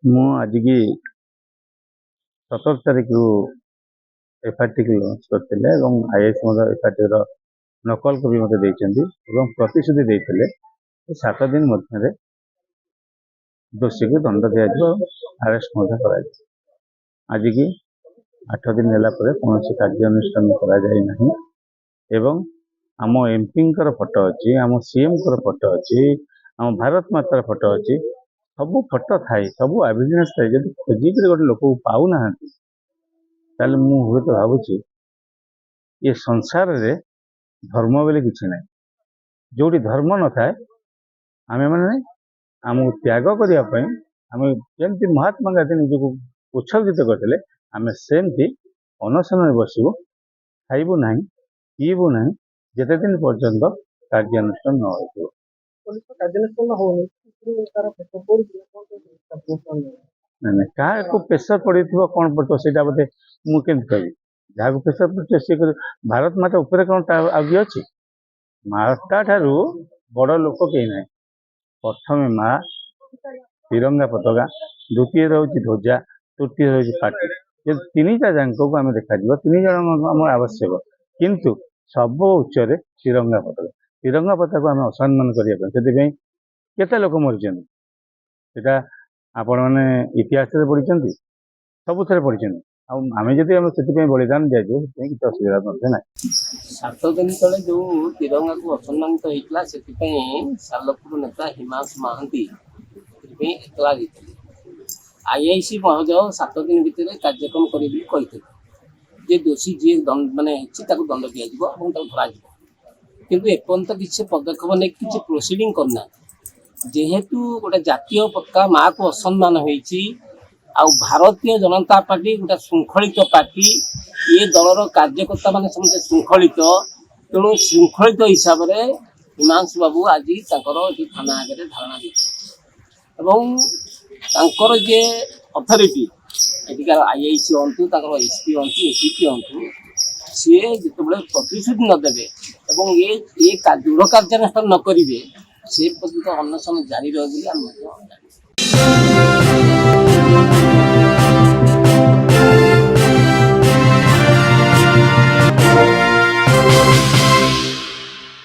ମୁଁ ଆଜିକି 17 ତାରିଖରୁ ଏଫଆଇଆରଟି ଲଞ୍ଚ କରିଥିଲେ ଏବଂ ଆଇଏଏସ୍ ମଧ୍ୟ ଏଫଆଇଆରଟିର ନକଲ କପି ମୋତେ ଦେଇଛନ୍ତି ଏବଂ ପ୍ରତିଶ୍ରୁତି ଦେଇଥିଲେ 7 ଦିନ ମଧ୍ୟରେ ଦୋଷୀକୁ ଦଣ୍ଡ ଦିଆଯିବ, ଆରେଷ୍ଟ ମଧ୍ୟ କରାଯିବ। ଆଜିକି 8 ଦିନ ହେଲା ପରେ କୌଣସି କାର୍ଯ୍ୟାନୁଷ୍ଠାନ କରାଯାଇ ନାହିଁ ଏବଂ ଆମ ଏମପିଙ୍କର ଫଟୋ ଅଛି, ଆମ ସିଏମଙ୍କର ଫଟୋ ଅଛି, ଆମ ଭାରତ ମାତାର ଫଟୋ ଅଛି, ସବୁ ଫଟୋ ଥାଇ ସବୁ ଏଭିଡେନ୍ସ ଥାଇ ଯଦି ଖୋଜିକିରି ଗୋଟେ ଲୋକକୁ ପାଉନାହାନ୍ତି ତାହେଲେ ମୁଁ ହୁଏତ ଭାବୁଛି ଏ ସଂସାରରେ ଧର୍ମ ବୋଲି କିଛି ନାହିଁ। ଯୋଉଠି ଧର୍ମ ନଥାଏ ଆମେମାନେ ଆମକୁ ତ୍ୟାଗ କରିବା ପାଇଁ ଆମେ ଯେମିତି ମହାତ୍ମା ଗାନ୍ଧୀ ନିଜକୁ ଉତ୍ସର୍ଗିତ କରିଥିଲେ ଆମେ ସେମିତି ଅନଶନରେ ବସିବୁ, ଖାଇବୁ ନାହିଁ, ପିଇବୁ ନାହିଁ ଯେତେ ଦିନ ପର୍ଯ୍ୟନ୍ତ କାର୍ଯ୍ୟାନୁଷ୍ଠାନ ନ ହୋଇଥିବ। ନାଇଁ କାହାକୁ ପ୍ରେସର ପଡିଥିବ କ'ଣ ପଡିଥିବ ସେଇଟା ବୋଧେ ମୁଁ କେମିତି କହିବି। ଯାହାକୁ ପ୍ରେସର ପଡିଥିବ ସିଏ ଭାରତ ମାତା ଉପରେ କ'ଣ ଆଉ କିଏ ଅଛି? ମାତା ଠାରୁ ବଡ଼ ଲୋକ କେହି ନାହିଁ। ପ୍ରଥମେ ମା, ତିରଙ୍ଗା ପତାକା, ଦ୍ୱିତୀୟରେ ହେଉଛି ଧ୍ୱଜା, ତୃତୀୟ ହେଉଛି ପାର୍ଟି। ଯଦି ତିନିଟା ଯାକକୁ ଆମେ ଦେଖାଯିବ, 3 ଜଣ ଆମର ଆବଶ୍ୟକ, କିନ୍ତୁ ସବୁ ଉଚ୍ଚରେ ତିରଙ୍ଗା ପତାକା। ତିରଙ୍ଗା ପତାକାକୁ ଆମେ ଅସମ୍ମାନ କରିବା ପାଇଁ ସେଥିପାଇଁ କେତେ ଲୋକ ମରିଛନ୍ତି ସେଟା ଆପଣମାନେ ଇତିହାସରେ ପଢ଼ିଛନ୍ତି, ସବୁଥିରେ ପଢ଼ିଛନ୍ତି। ଆଉ ଆମେ ଯଦି ଆମେ ସେଥିପାଇଁ ବଳିଦାନ ଦିଆଯିବ ସେଥିପାଇଁ କିଛି ଅସୁବିଧା ମଧ୍ୟ ନାହିଁ। 7 ଦିନ ତଳେ ଯେଉଁ ତିରଙ୍ଗାକୁ ଅସମ୍ମାନିତ ହେଇଥିଲା ସେଥିପାଇଁ ସାଲେପୁର ନେତା ହିମାଂଶୁ ମହାନ୍ତି ସେଥିପାଇଁ ଏତଲା ଦେଇଥିଲେ। ଆଇଆଇସି ମହୋଦୟ 7 ଦିନ ଭିତରେ କାର୍ଯ୍ୟକ୍ରମ କରିବେ ବୋଲି କହିଥିଲେ ଯେ ଦୋଷୀ ଯିଏ ମାନେ ହେଇଛି ତାକୁ ଦଣ୍ଡ ଦିଆଯିବ ଏବଂ ତାକୁ ଧରାଯିବ, କିନ୍ତୁ ଏପର୍ଯ୍ୟନ୍ତ କିଛି ପଦକ୍ଷେପ ନେଇ କିଛି ପ୍ରୋସିଡ଼ିଂ କରିନାହାନ୍ତି। ଯେହେତୁ ଗୋଟେ ଜାତୀୟ ପତାକା ମାଆକୁ ଅସମ୍ମାନ ହେଇଛି ଆଉ ଭାରତୀୟ ଜନତା ପାର୍ଟି ଗୋଟେ ଶୃଙ୍ଖଳିତ ପାର୍ଟି, ଏ ଦଳର କାର୍ଯ୍ୟକର୍ତ୍ତା ମାନେ ସମସ୍ତେ ଶୃଙ୍ଖଳିତ, ତେଣୁ ଶୃଙ୍ଖଳିତ ହିସାବରେ ହିମାଂଶୁ ବାବୁ ଆଜି ତାଙ୍କର ଏଠି ଥାନା ଆଗରେ ଧାରଣା ଦେଇଥିଲେ ଏବଂ ତାଙ୍କର ଯେ ଅଥରିଟି ଏଠିକାର ଆଇଆଇସି ହୁଅନ୍ତୁ, ତାଙ୍କର ଏସ୍ପି ହୁଅନ୍ତୁ, ଏସିପି ହୁଅନ୍ତୁ, ସିଏ ଯେତେବେଳେ ପ୍ରତିଶ୍ରୁତି ନ ଦେବେ ଏବଂ ଏ ଦୃଢ଼ କାର୍ଯ୍ୟାନୁଷ୍ଠାନ ନ କରିବେ ସେ ପର୍ଯ୍ୟନ୍ତ ଅନଶନ ଜାରି ରହିବ ବୋଲି ଆମେ ମଧ୍ୟ